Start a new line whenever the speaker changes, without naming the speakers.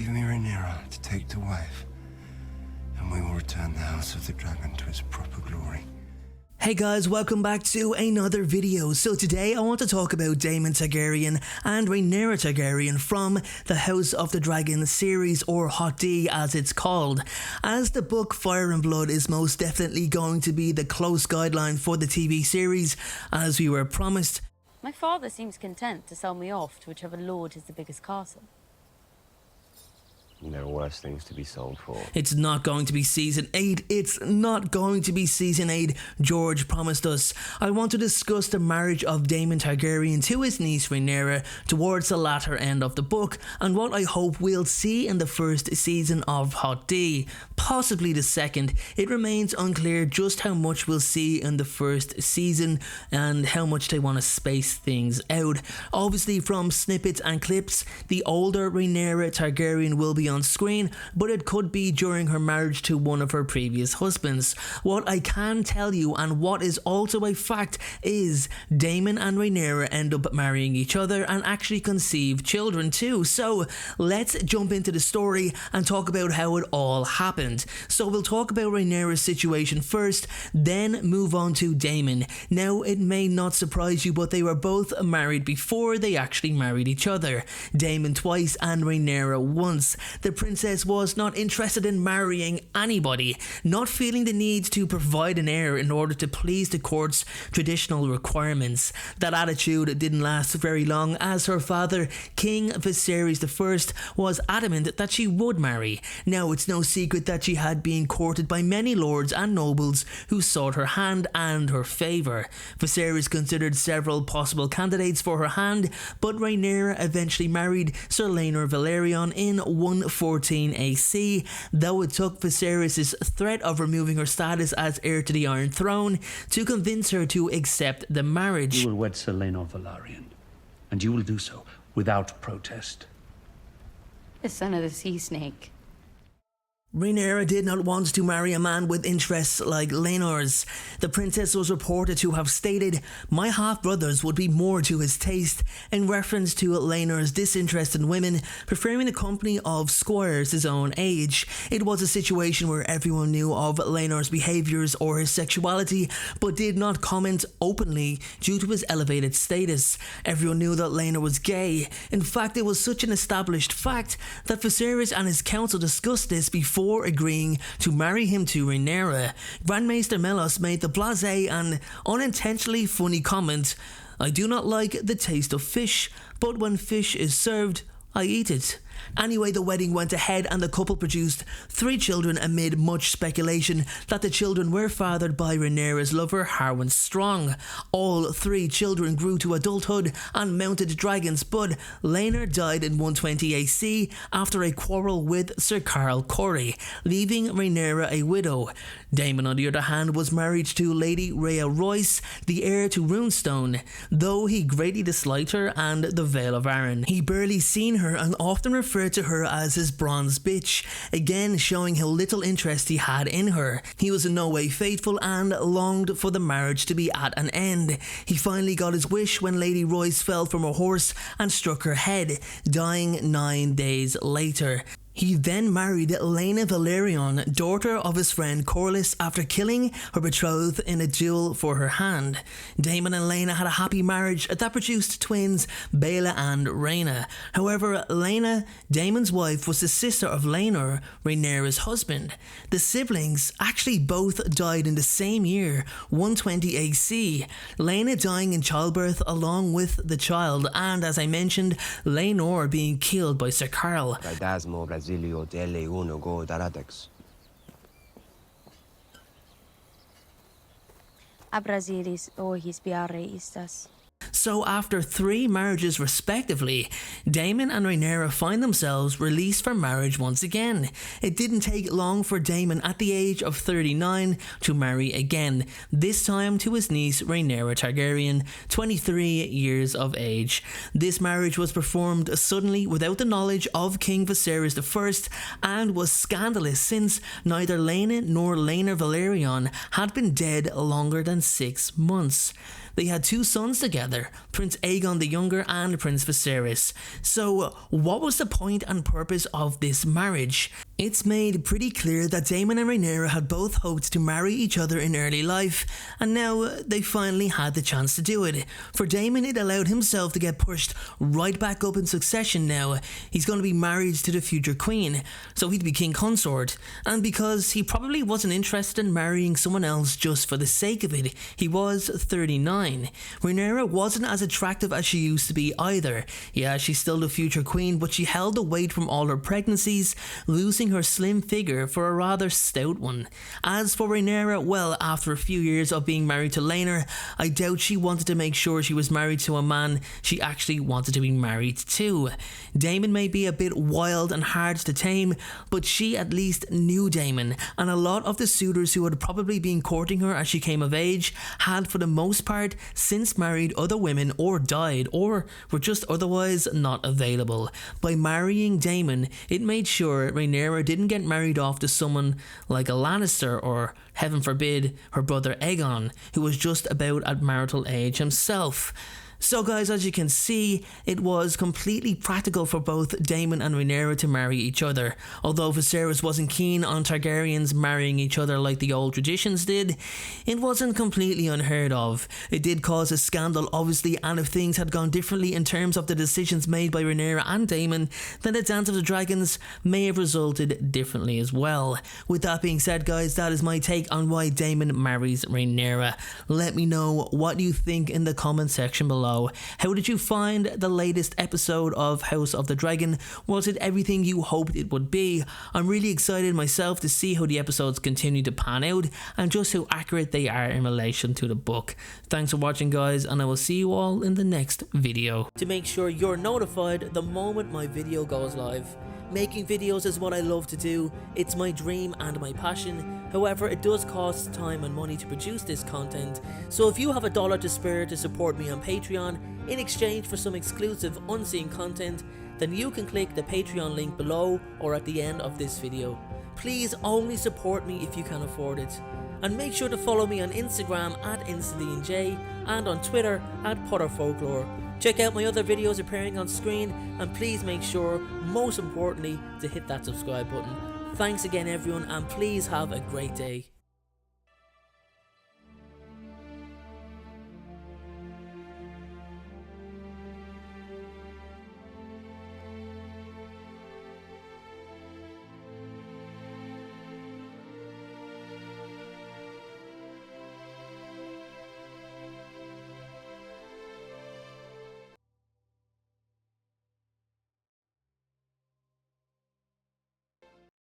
Give me Rhaenyra to take to wife, and we will return the House of the Dragon to its proper glory.
Hey guys, welcome back to another video. So today I want to talk about Daemon Targaryen and Rhaenyra Targaryen from the House of the Dragon series, or Hot D as it's called. As the book Fire and Blood is most definitely going to be the close guideline for the TV series, as we were promised.
My father seems content to sell me off to whichever lord has the biggest castle.
There are worse things to be sold for.
It's not going to be season 8. It's not going to be season 8. George promised us. I want to discuss the marriage of Daemon Targaryen to his niece Rhaenyra towards the latter end of the book, and what I hope we'll see in the first season of Hot D. Possibly the second. It remains unclear just how much we'll see in the first season and how much they want to space things out. Obviously, from snippets and clips, the older Rhaenyra Targaryen will be on screen, but it could be during her marriage to one of her previous husbands. What I can tell you, and what is also a fact, is Daemon and Rhaenyra end up marrying each other and actually conceive children too. So let's jump into the story and talk about how it all happened. So we'll talk about Rhaenyra's situation first, then move on to Daemon. Now, it may not surprise you, but they were both married before they actually married each other. Daemon twice and Rhaenyra once. The princess was not interested in marrying anybody, not feeling the need to provide an heir in order to please the court's traditional requirements. That attitude didn't last very long, as her father, King Viserys I, was adamant that she would marry. Now, it's no secret that she had been courted by many lords and nobles who sought her hand and her favour. Viserys considered several possible candidates for her hand, but Rhaenyra eventually married Sir Laenor Velaryon in 114 AC, though it took Viserys' threat of removing her status as heir to the Iron Throne to convince her to accept the marriage.
You will wed Sir Laenor Velaryon, and you will do so without protest.
The son of the sea snake.
Rhaenyra did not want to marry a man with interests like Laenor's. The princess was reported to have stated, "My half-brothers would be more to his taste," in reference to Laenor's disinterest in women, preferring the company of squires his own age. It was a situation where everyone knew of Laenor's behaviours or his sexuality, but did not comment openly due to his elevated status. Everyone knew that Laenor was gay. In fact, it was such an established fact that Viserys and his council discussed this before agreeing to marry him to Rhaenyra. Grand Maester Melos made the blasé and unintentionally funny comment, "I do not like the taste of fish, but when fish is served, I eat it." Anyway, the wedding went ahead and the couple produced 3 children amid much speculation that the children were fathered by Rhaenyra's lover Harwin Strong. All 3 children grew to adulthood and mounted dragons, but Laenor died in 120 AC after a quarrel with Sir Carl Corey, leaving Rhaenyra a widow. Daemon, on the other hand, was married to Lady Rhea Royce, the heir to Runestone, though he greatly disliked her and the Vale of Arryn. He barely seen her and often referred to her as his bronze bitch, again showing how little interest he had in her. He was in no way faithful and longed for the marriage to be at an end. He finally got his wish when Lady Royce fell from a horse and struck her head, dying 9 days later. He then married Laena Velaryon, daughter of his friend Corlys, after killing her betrothed in a duel for her hand. Daemon and Laena had a happy marriage that produced twins Baela and Rhaena. However, Laena, Daemon's wife, was the sister of Laenor, Rhaenyra's husband. The siblings actually both died in the same year, 120 AC, Laena dying in childbirth along with the child, and as I mentioned, Laenor being killed by Sir Carl.
A Brasilis his biare istas.
So after 3 marriages respectively, Daemon and Rhaenyra find themselves released for marriage once again. It didn't take long for Daemon at the age of 39 to marry again, this time to his niece Rhaenyra Targaryen, 23 years of age. This marriage was performed suddenly without the knowledge of King Viserys I and was scandalous since neither Laena nor Laenor Velaryon had been dead longer than 6 months. They had 2 sons together, Prince Aegon the Younger and Prince Viserys. So what was the point and purpose of this marriage? It's made pretty clear that Daemon and Rhaenyra had both hoped to marry each other in early life, and now they finally had the chance to do it. For Daemon, it allowed himself to get pushed right back up in succession now. He's going to be married to the future queen, so he'd be king consort. And because he probably wasn't interested in marrying someone else just for the sake of it, he was 39. Rhaenyra wasn't as attractive as she used to be either. Yeah, she's still the future queen, but she held the weight from all her pregnancies, losing her slim figure for a rather stout one. As for Rhaenyra, well, after a few years of being married to Laenor, I doubt she wanted to make sure she was married to a man she actually wanted to be married to. Daemon may be a bit wild and hard to tame, but she at least knew Daemon, and a lot of the suitors who had probably been courting her as she came of age had for the most part since married other women or died or were just otherwise not available. By marrying Daemon, it made sure Rhaenyra didn't get married off to someone like a Lannister or, heaven forbid, her brother Aegon, who was just about at marital age himself. So guys, as you can see, it was completely practical for both Daemon and Rhaenyra to marry each other. Although Viserys wasn't keen on Targaryens marrying each other like the old traditions did, it wasn't completely unheard of. It did cause a scandal obviously, and if things had gone differently in terms of the decisions made by Rhaenyra and Daemon, then the Dance of the Dragons may have resulted differently as well. With that being said guys, that is my take on why Daemon marries Rhaenyra. Let me know what you think in the comment section below. How did you find the latest episode of House of the Dragon? Was it everything you hoped it would be? I'm really excited myself to see how the episodes continue to pan out and just how accurate they are in relation to the book. Thanks for watching guys, and I will see you all in the next video. To make sure you're notified the moment my video goes live. Making videos is what I love to do, it's my dream and my passion. However, it does cost time and money to produce this content, so if you have $1 to spare to support me on Patreon in exchange for some exclusive unseen content, then you can click the Patreon link below or at the end of this video. Please only support me if you can afford it. And make sure to follow me on Instagram at InstaDeanJ and on Twitter at PotterFolklore. Check out my other videos appearing on screen, and please make sure, most importantly, to hit that subscribe button. Thanks again everyone, and please have a great day.